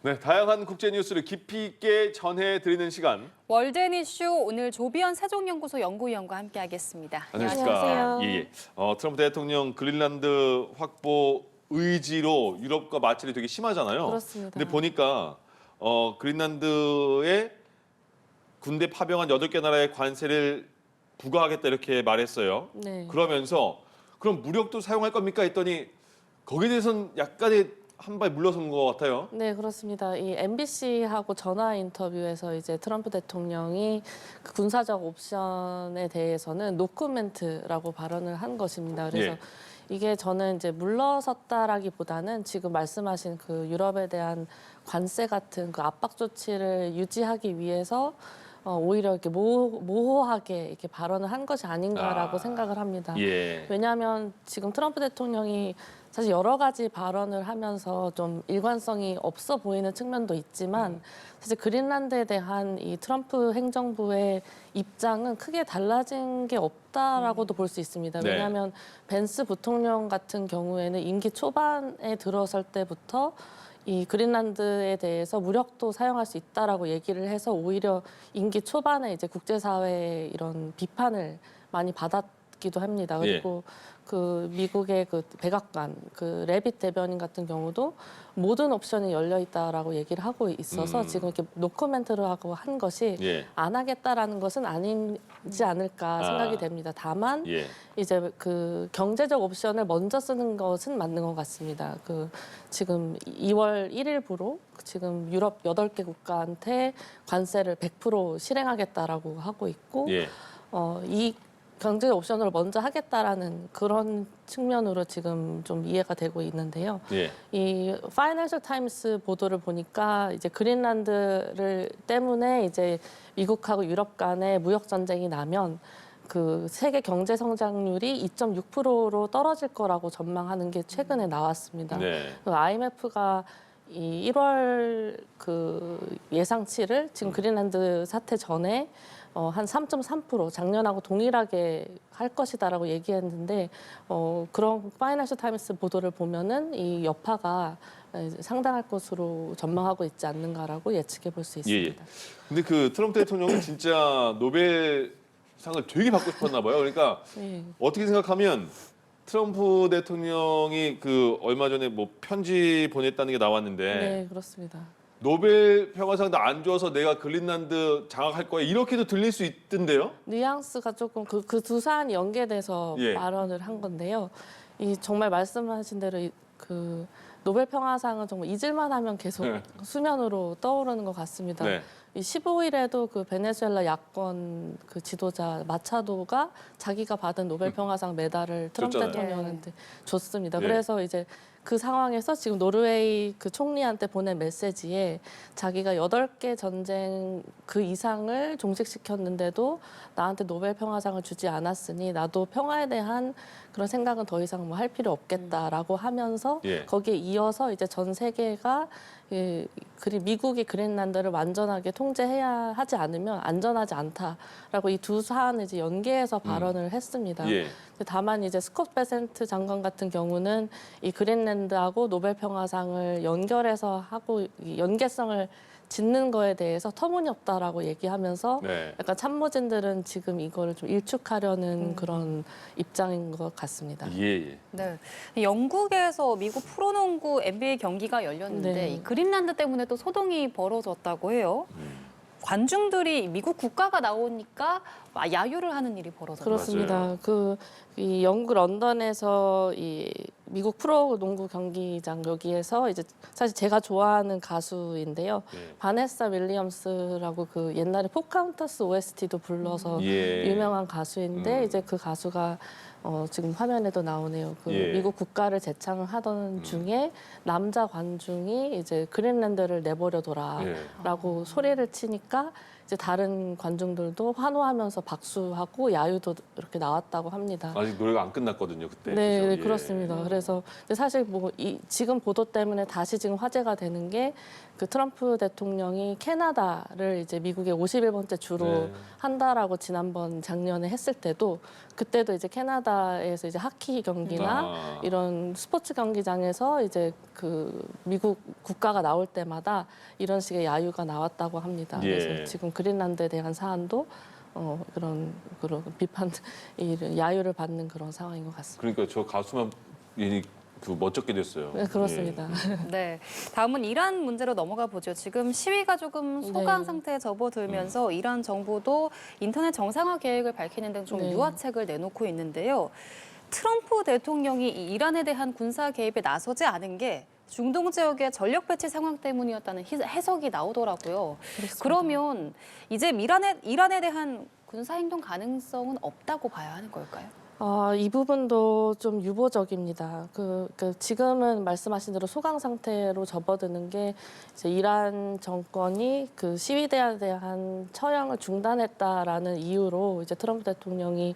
네, 다양한 국제 뉴스를 깊이 있게 전해드리는 시간. 월드앤 이슈 오늘 조비언 세종연구소 연구위원과 함께하겠습니다. 안녕하십니까. 안녕하세요. 예. 트럼프 대통령 그린란드 확보 의지로 유럽과 마찰이 되게 심하잖아요. 그렇습니다. 근데 보니까 그린란드에 군대 파병한 8개 나라의 관세를 부과하겠다 이렇게 말했어요. 네. 그러면서 그럼 무력도 사용할 겁니까 했더니 거기에 대해서는 약간의 한 발 물러선 것 같아요. 네, 그렇습니다. 이 MBC하고 전화 인터뷰에서 이제 트럼프 대통령이 그 군사적 옵션에 대해서는 노코멘트라고 발언을 한 것입니다. 그래서 예. 이게 저는 이제 물러섰다라기보다는 지금 말씀하신 그 유럽에 대한 관세 같은 그 압박 조치를 유지하기 위해서 오히려 이렇게 모호하게 이렇게 발언을 한 것이 아닌가라고 생각을 합니다. 예. 왜냐하면 지금 트럼프 대통령이 사실 여러 가지 발언을 하면서 좀 일관성이 없어 보이는 측면도 있지만 사실 그린란드에 대한 이 트럼프 행정부의 입장은 크게 달라진 게 없다라고도 볼 수 있습니다. 네. 왜냐하면 벤스 부통령 같은 경우에는 임기 초반에 들어설 때부터 이 그린란드에 대해서 무력도 사용할 수 있다라고 얘기를 해서 오히려 임기 초반에 이제 국제사회의 이런 비판을 많이 받았기도 합니다. 그리고 그 미국의 그 백악관 그 레빗 대변인 같은 경우도 모든 옵션이 열려 있다라고 얘기를 하고 있어서 지금 이렇게 노코멘트를 하고 한 것이 예. 안 하겠다라는 것은 아니지 않을까 생각이 됩니다. 다만 예. 이제 그 경제적 옵션을 먼저 쓰는 것은 맞는 것 같습니다. 그 지금 2월 1일부로 지금 유럽 8개 국가한테 관세를 100% 실행하겠다라고 하고 있고 예. 이 경제 옵션을 먼저 하겠다라는 그런 측면으로 지금 좀 이해가 되고 있는데요. 예. 이 파이낸셜 타임스 보도를 보니까 이제 그린란드를 때문에 이제 미국하고 유럽 간의 무역 전쟁이 나면 그 세계 경제 성장률이 2.6%로 떨어질 거라고 전망하는 게 최근에 나왔습니다. 네. IMF가 이 1월 그 예상치를 지금 그린란드 사태 전에 한 3.3% 작년하고 동일하게 할 것이다라고 얘기했는데 그런 파이낸셜 타임스 보도를 보면은 이 여파가 상당할 것으로 전망하고 있지 않는가라고 예측해 볼 수 있습니다. 예. 근데 그 트럼프 대통령은 진짜 노벨상을 되게 받고 싶었나 봐요. 그러니까 예. 어떻게 생각하면 트럼프 대통령이 그 얼마 전에 뭐 편지 보냈다는 게 나왔는데 네, 그렇습니다. 노벨 평화상도 안 줘서 내가 그린란드 장악할 거야 이렇게도 들릴 수 있던데요? 뉘앙스가 조금 그 두 사안이 연계돼서 예. 발언을 한 건데요. 이 정말 말씀하신 대로 그 노벨 평화상은 정말 잊을만 하면 계속 네. 수면으로 떠오르는 것 같습니다. 네. 이 15일에도 그 베네수엘라 야권 그 지도자 마차도가 자기가 받은 노벨 평화상 메달을 트럼프 줬잖아요. 대통령한테 줬습니다. 예. 그래서 이제 그 상황에서 지금 노르웨이 그 총리한테 보낸 메시지에 자기가 8개 전쟁 그 이상을 종식시켰는데도 나한테 노벨 평화상을 주지 않았으니 나도 평화에 대한 그런 생각은 더 이상 뭐 할 필요 없겠다라고 하면서 예. 거기에 이어서 이제 전 세계가 미국이 그린란드를 완전하게 통제해야 하지 않으면 안전하지 않다라고 이 두 사안을 이제 연계해서 발언을 했습니다. 예. 다만 이제 스콧 베센트 장관 같은 경우는 이 그린란드하고 노벨 평화상을 연결해서 하고 이 연계성을 짓는 거에 대해서 터무니없다라고 얘기하면서 네. 약간 참모진들은 지금 이거를 좀 일축하려는 그런 입장인 것 같습니다. 예. 네. 영국에서 미국 프로농구 NBA 경기가 열렸는데 네. 이 그린란드 때문에 또 소동이 벌어졌다고 해요. 관중들이 미국 국가가 나오니까 야유를 하는 일이 벌어졌어요. 그렇습니다. 이 영국 런던에서 이 미국 프로 농구 경기장 여기에서 이제 사실 제가 좋아하는 가수인데요. 예. 바네사 윌리엄스라고 그 옛날에 포카운타스 OST도 불러서 예. 유명한 가수인데 이제 그 가수가 지금 화면에도 나오네요. 그 예. 미국 국가를 재창하던 중에 남자 관중이 이제 그린란드를 내버려둬라라고 소리를 치니까 이제 다른 관중들도 환호하면서 박수하고 야유도 이렇게 나왔다고 합니다. 아직 노래가 안 끝났거든요, 그때. 네, 그죠? 네, 예. 그렇습니다. 그래서 근데 사실 뭐 지금 보도 때문에 다시 지금 화제가 되는 게 그 트럼프 대통령이 캐나다를 이제 미국의 51번째 주로 네. 한다라고 지난번 작년에 했을 때도 그때도 이제 캐나다에서 이제 하키 경기나 아. 이런 스포츠 경기장에서 이제 그 미국 국가가 나올 때마다 이런 식의 야유가 나왔다고 합니다. 예. 그래서 지금 그린란드에 대한 사안도 그런 비판, 야유를 받는 그런 상황인 것 같습니다. 그러니까 저 가수만 그 멋쩍게 됐어요. 네, 그렇습니다. 네, 다음은 이란 문제로 넘어가 보죠. 지금 시위가 조금 소강 네. 상태에 접어들면서 이란 정부도 인터넷 정상화 계획을 밝히는 등 좀 네. 유화책을 내놓고 있는데요. 트럼프 대통령이 이 이란에 대한 군사 개입에 나서지 않은 게 중동 지역의 전력 배치 상황 때문이었다는 해석이 나오더라고요. 그렇습니다. 그러면 이제 이란에 대한 군사 행동 가능성은 없다고 봐야 하는 걸까요? 이 부분도 좀 유보적입니다. 지금은 말씀하신 대로 소강 상태로 접어드는 게 이제 이란 정권이 그 시위대에 대한 처형을 중단했다라는 이유로 이제 트럼프 대통령이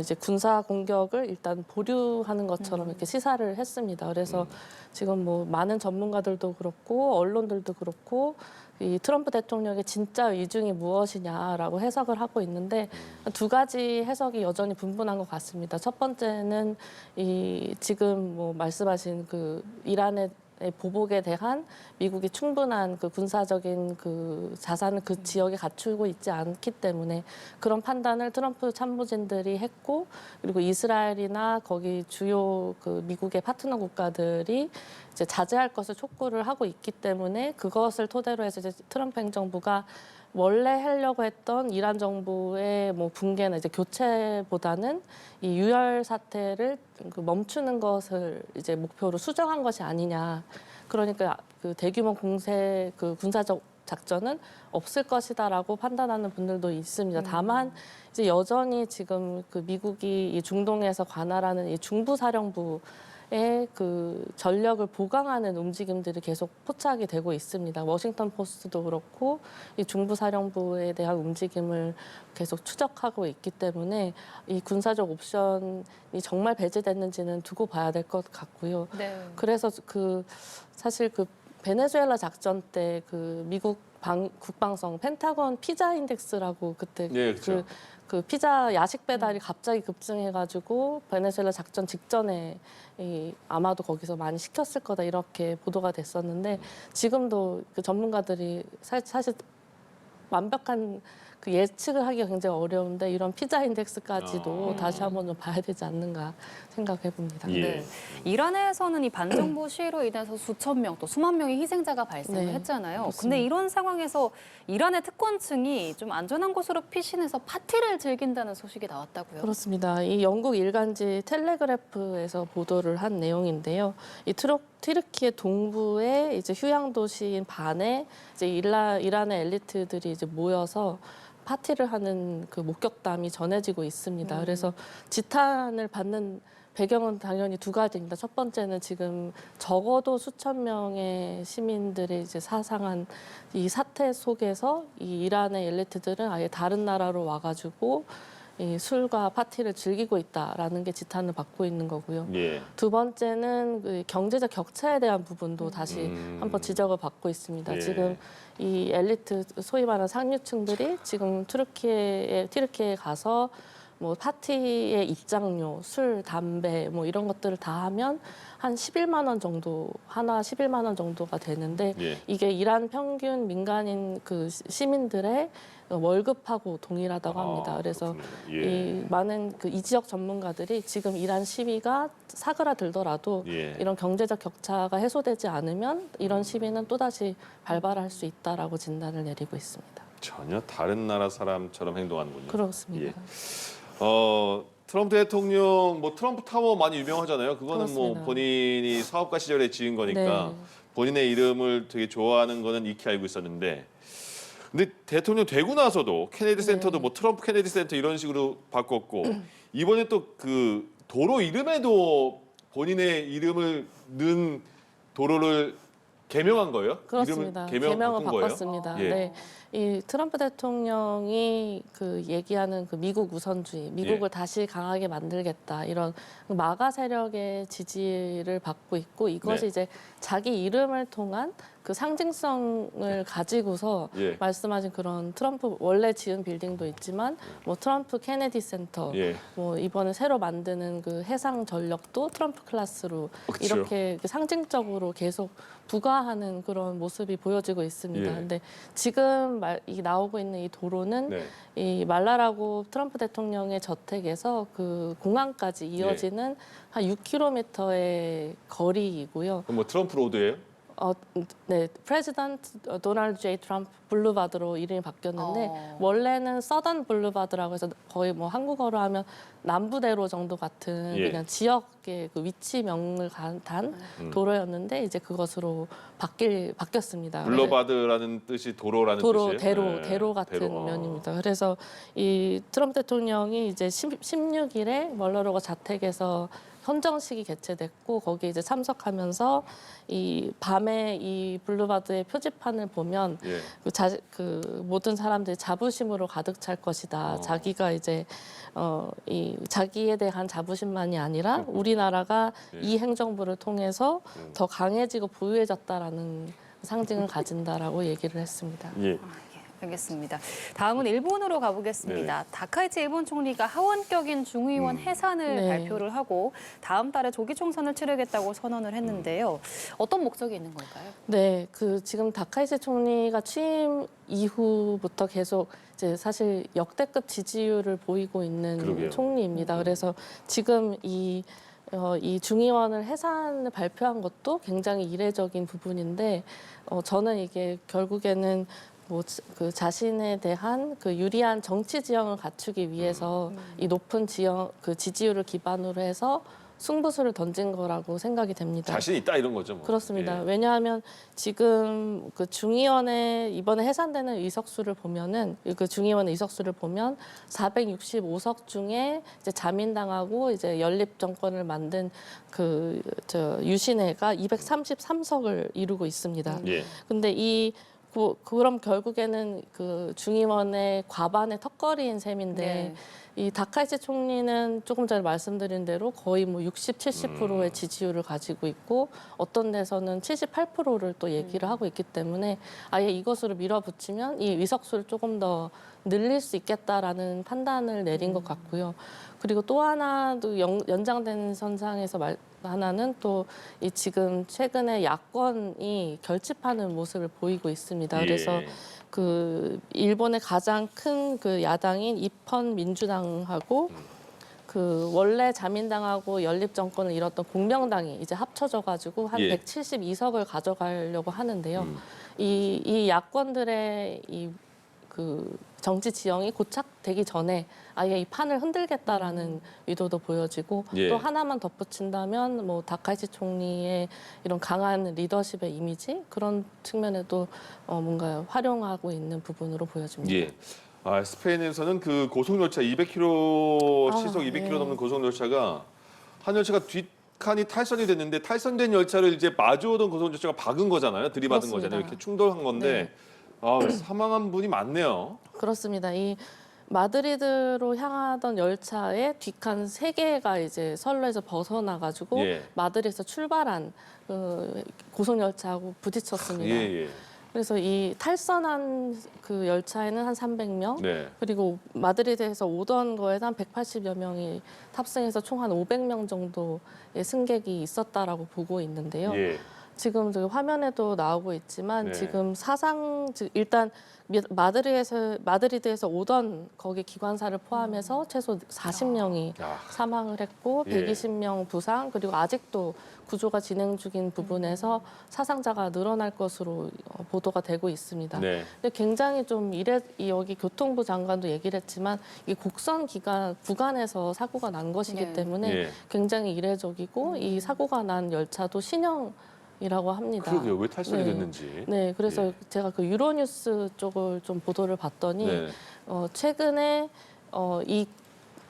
이제 군사 공격을 일단 보류하는 것처럼 이렇게 시사를 했습니다. 그래서 지금 뭐 많은 전문가들도 그렇고 언론들도 그렇고 이 트럼프 대통령의 진짜 의중이 무엇이냐라고 해석을 하고 있는데 두 가지 해석이 여전히 분분한 것 같습니다. 첫 번째는 지금 뭐 말씀하신 그 이란의 보복에 대한 미국이 충분한 그 군사적인 그 자산을 그 지역에 갖추고 있지 않기 때문에 그런 판단을 트럼프 참모진들이 했고 그리고 이스라엘이나 거기 주요 그 미국의 파트너 국가들이 이제 자제할 것을 촉구를 하고 있기 때문에 그것을 토대로 해서 이제 트럼프 행정부가 원래 하려고 했던 이란 정부의 뭐 붕괴나 이제 교체보다는 이 유혈 사태를 멈추는 것을 이제 목표로 수정한 것이 아니냐. 그러니까 그 대규모 공세 그 군사적 작전은 없을 것이다라고 판단하는 분들도 있습니다. 다만 이제 여전히 지금 그 미국이 이 중동에서 관할하는 이 중부사령부 그 전력을 보강하는 움직임들이 계속 포착이 되고 있습니다. 워싱턴 포스트도 그렇고 이 중부사령부에 대한 움직임을 계속 추적하고 있기 때문에 이 군사적 옵션이 정말 배제됐는지는 두고 봐야 될 것 같고요. 네. 그래서 사실 그 베네수엘라 작전 때 그 미국 국방성 펜타곤 피자 인덱스라고 그때 네, 그렇죠. 그 피자 야식 배달이 갑자기 급증해가지고 베네수엘라 작전 직전에 아마도 거기서 많이 시켰을 거다 이렇게 보도가 됐었는데 지금도 그 전문가들이 사실 완벽한 그 예측을 하기가 굉장히 어려운데 이런 피자 인덱스까지도 다시 한번 좀 봐야 되지 않는가 생각해 봅니다. 예. 네. 이란에서는 이 반정부 시위로 인해서 수천 명 또 수만 명의 희생자가 발생을 네, 했잖아요. 그렇습니다. 근데 이런 상황에서 이란의 특권층이 좀 안전한 곳으로 피신해서 파티를 즐긴다는 소식이 나왔다고요. 그렇습니다. 이 영국 일간지 텔레그래프에서 보도를 한 내용인데요. 이 튀르키예 동부의 이제 휴양 도시인 반에 이제 이란의 엘리트들이 이제 모여서 파티를 하는 그 목격담이 전해지고 있습니다. 그래서 지탄을 받는 배경은 당연히 두 가지입니다. 첫 번째는 지금 적어도 수천 명의 시민들이 이제 사상한 이 사태 속에서 이 이란의 엘리트들은 아예 다른 나라로 와가지고 이 술과 파티를 즐기고 있다라는 게 지탄을 받고 있는 거고요. 예. 두 번째는 그 경제적 격차에 대한 부분도 다시 한번 지적을 받고 있습니다. 예. 지금 이 엘리트 소위 말하는 상류층들이 지금 튀르키예에 가서 뭐 파티의 입장료, 술, 담배 뭐 이런 것들을 다 하면 한 11만 원 정도 하나 11만 원 정도가 되는데 예. 이게 이란 평균 민간인 그 시민들의 월급하고 동일하다고 합니다. 그래서 그렇군요. 예. 이 많은 그 이 지역 전문가들이 지금 이란 시위가 사그라들더라도 예. 이런 경제적 격차가 해소되지 않으면 이런 시위는 또다시 발발할 수 있다라고 진단을 내리고 있습니다. 전혀 다른 나라 사람처럼 행동하는군요. 그렇습니다. 예. 트럼프 대통령 뭐 트럼프 타워 많이 유명하잖아요. 그거는 뭐 그렇습니다. 본인이 사업가 시절에 지은 거니까 네. 본인의 이름을 되게 좋아하는 거는 익히 알고 있었는데, 근데 대통령 되고 나서도 케네디 센터도 뭐 트럼프 케네디 센터 이런 식으로 바꿨고 이번에 또 그 도로 이름에도 본인의 이름을 넣은 도로를 개명한 거예요? 그렇습니다. 이름을 개명을 바꾼 거예요? 바꿨습니다. 예. 네, 이 트럼프 대통령이 그 얘기하는 그 미국 우선주의, 미국을 예. 다시 강하게 만들겠다 이런 마가 세력의 지지를 받고 있고 이것이 네. 이제 자기 이름을 통한 그 상징성을 가지고서 예. 말씀하신 그런 트럼프 원래 지은 빌딩도 있지만 뭐 트럼프 케네디 센터, 예. 뭐 이번에 새로 만드는 그 해상 전력도 트럼프 클래스로 그렇죠. 이렇게 그 상징적으로 계속 부과하는 그런 모습이 보여지고 있습니다. 예. 근데 지금 이 나오고 있는 이 도로는 네. 이 말라라고 트럼프 대통령의 저택에서 그 공항까지 이어지는 한 6km의 거리이고요. 그럼 뭐 트럼프 로드예요? 네, 프레지던트 도널드 제이 트럼프 블루바드로 이름이 바뀌었는데 원래는 서던 블루바드라고 해서 거의 뭐 한국어로 하면 남부대로 정도 같은 예. 그냥 지역의 그 위치명을 단 도로였는데 이제 그것으로 바뀌었습니다. 블러바드라는 뜻이 도로라는 도로, 뜻이에요? 대로 같은 대로. 면입니다. 그래서 이 트럼프 대통령이 이제 16일에 멀러로가 자택에서 헌정식이 개최됐고 거기에 이제 참석하면서 이 밤에 이 블루바드의 표지판을 보면 예. 그 모든 사람들이 자부심으로 가득 찰 것이다. 자기가 이제 이 자기에 대한 자부심만이 아니라 우리나라가 예. 이 행정부를 통해서 더 강해지고 부유해졌다라는 상징을 가진다라고 얘기를 했습니다. 예. 알겠습니다. 다음은 일본으로 가보겠습니다. 네. 다카이치 일본 총리가 하원격인 중의원 해산을 네. 발표를 하고 다음 달에 조기 총선을 치르겠다고 선언을 했는데요. 어떤 목적이 있는 걸까요? 네, 그 지금 다카이치 총리가 취임 이후부터 계속 이제 사실 역대급 지지율을 보이고 있는 그러게요. 총리입니다. 그래서 지금 이 중의원을 해산을 발표한 것도 굉장히 이례적인 부분인데 저는 이게 결국에는 뭐 그 자신에 대한 그 유리한 정치 지형을 갖추기 위해서 이 높은 그 지지율을 기반으로 해서 승부수를 던진 거라고 생각이 됩니다. 자신 있다 이런 거죠. 뭐. 그렇습니다. 예. 왜냐하면 지금 그 중의원의 이번에 해산되는 의석수를 보면은 그 중의원의 의석수를 보면 465석 중에 이제 자민당하고 이제 연립 정권을 만든 그 유신회가 233석을 이루고 있습니다. 예. 근데 그럼 결국에는 그 중의원의 과반의 턱걸이인 셈인데 네. 이 다카이치 총리는 조금 전에 말씀드린 대로 거의 뭐 60, 70%의 지지율을 가지고 있고 어떤 데서는 78%를 또 얘기를 하고 있기 때문에 아예 이것으로 밀어붙이면 이 의석수를 조금 더 늘릴 수 있겠다라는 판단을 내린 것 같고요. 그리고 또 하나도 연장된 선상에서 하나는 또 이 지금 최근에 야권이 결집하는 모습을 보이고 있습니다. 그래서 예. 그 일본의 가장 큰 그 야당인 입헌 민주당하고 그 원래 자민당하고 연립 정권을 이뤘던 공명당이 이제 합쳐져 가지고 한 예. 172석을 가져가려고 하는데요. 이 야권들의 그 정치 지형이 고착되기 전에 아예 이 판을 흔들겠다라는 의도도 보여지고 예. 또 하나만 덧붙인다면 뭐 다카이치 총리의 이런 강한 리더십의 이미지 그런 측면에도 뭔가 활용하고 있는 부분으로 보여집니다. 예. 스페인에서는 그 고속열차 200km 시속 200km 네. 넘는 고속열차가 한 열차가 뒷칸이 탈선이 됐는데 탈선된 열차를 이제 마주오던 고속열차가 박은 거잖아요. 들이받은 그렇습니다. 거잖아요. 이렇게 충돌한 건데 사망한 분이 많네요. 그렇습니다. 이 마드리드로 향하던 열차의 뒷칸 3개가 이제 선로에서 벗어나가지고 예. 마드리드에서 출발한 그 고속열차하고 부딪혔습니다. 예. 그래서 이 탈선한 그 열차에는 한 300명, 네. 그리고 마드리드에서 오던 거에서 한 180여 명이 탑승해서 총 한 500명 정도의 승객이 있었다라고 보고 있는데요. 예. 지금 저기 화면에도 나오고 있지만 네. 지금 일단 마드리드에서 오던 거기 기관사를 포함해서 최소 40명이 야. 사망을 했고 예. 120명 부상 그리고 아직도 구조가 진행 중인 부분에서 사상자가 늘어날 것으로 보도가 되고 있습니다. 네. 근데 굉장히 좀 여기 교통부 장관도 얘기를 했지만 이 곡선 구간에서 사고가 난 것이기 네. 때문에 예. 굉장히 이례적이고 이 사고가 난 열차도 신형이라고 합니다. 그러게요. 왜 탈선이 네. 됐는지. 네, 그래서 예. 제가 그 유로뉴스 쪽을 좀 보도를 봤더니 네. 최근에 이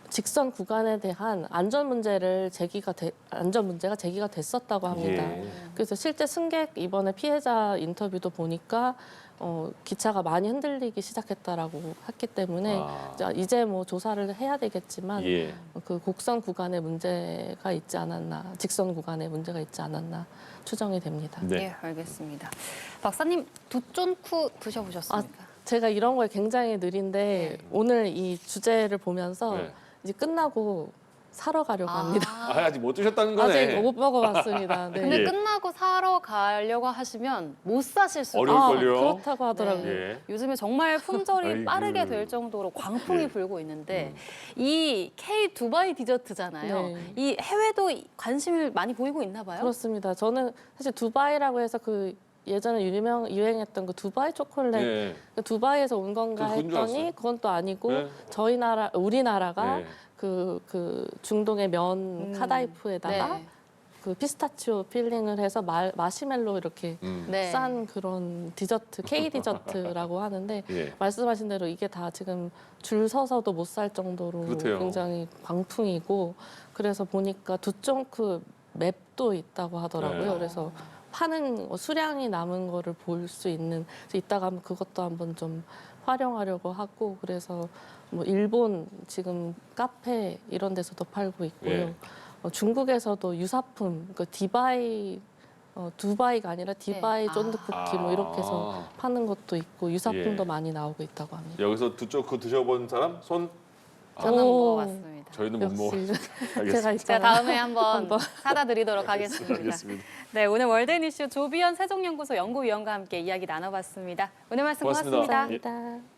직선 구간에 대한 안전 문제가 제기가 됐었다고 합니다. 예. 그래서 실제 승객 이번에 피해자 인터뷰도 보니까 기차가 많이 흔들리기 시작했다라고 했기 때문에 이제 뭐 조사를 해야 되겠지만 예. 그 곡선 구간에 문제가 있지 않았나, 직선 구간에 문제가 있지 않았나 추정이 됩니다. 네. 예, 알겠습니다. 박사님 두쫀쿠 드셔보셨습니까? 제가 이런 거에 굉장히 느린데 오늘 이 주제를 보면서 네. 이제 끝나고 사러 가려고 합니다. 아직 못 드셨다는 거네. 아직 못 먹어봤습니다. 네. 근데 예. 끝나고 사러 가려고 하시면 못 사실 수도 어려울걸요. 그렇다고 하더라고요. 네. 예. 요즘에 정말 품절이 아이고. 빠르게 될 정도로 광풍이 예. 불고 있는데 이 K 두바이 디저트잖아요. 네. 이 해외도 관심을 많이 보이고 있나 봐요. 그렇습니다. 저는 사실 두바이라고 해서 그 예전에 유행했던 그 두바이 초콜릿 예. 그 두바이에서 온 건가 그건 줄 알았어요. 했더니 그건 또 아니고 네. 우리나라가 네. 그 중동의 면 카다이프에다가 네. 그 피스타치오 필링을 해서 마시멜로 이렇게 네. 싼 그런 디저트, K 디저트라고 하는데 예. 말씀하신 대로 이게 다 지금 줄 서서도 못 살 정도로 그렇대요. 굉장히 광풍이고 그래서 보니까 두쫑크 맵도 있다고 하더라고요. 네. 그래서 파는 수량이 남은 거를 볼 수 있는 그래서 이따가 한번 그것도 한번 좀 활용하려고 하고 그래서 뭐 일본 지금 카페 이런 데서도 팔고 있고요. 예. 중국에서도 유사품, 그 두바이가 아니라 디바이 네. 쫀득 쿠키 뭐 이렇게 해서 파는 것도 있고 유사품도 예. 많이 나오고 있다고 합니다. 여기서 두쪽 드셔본 사람 손 저는 오. 먹어봤습니다. 저희는 못 먹어. 역시 알겠습니다. 제가 제가 있잖아요. 다음에 한번 사다 드리도록 하겠습니다. 알겠습니다. 네, 오늘 월드엔 이슈 조비연 세종연구소 연구위원과 함께 이야기 나눠봤습니다. 오늘 말씀 고맙습니다. 고맙습니다. 감사합니다.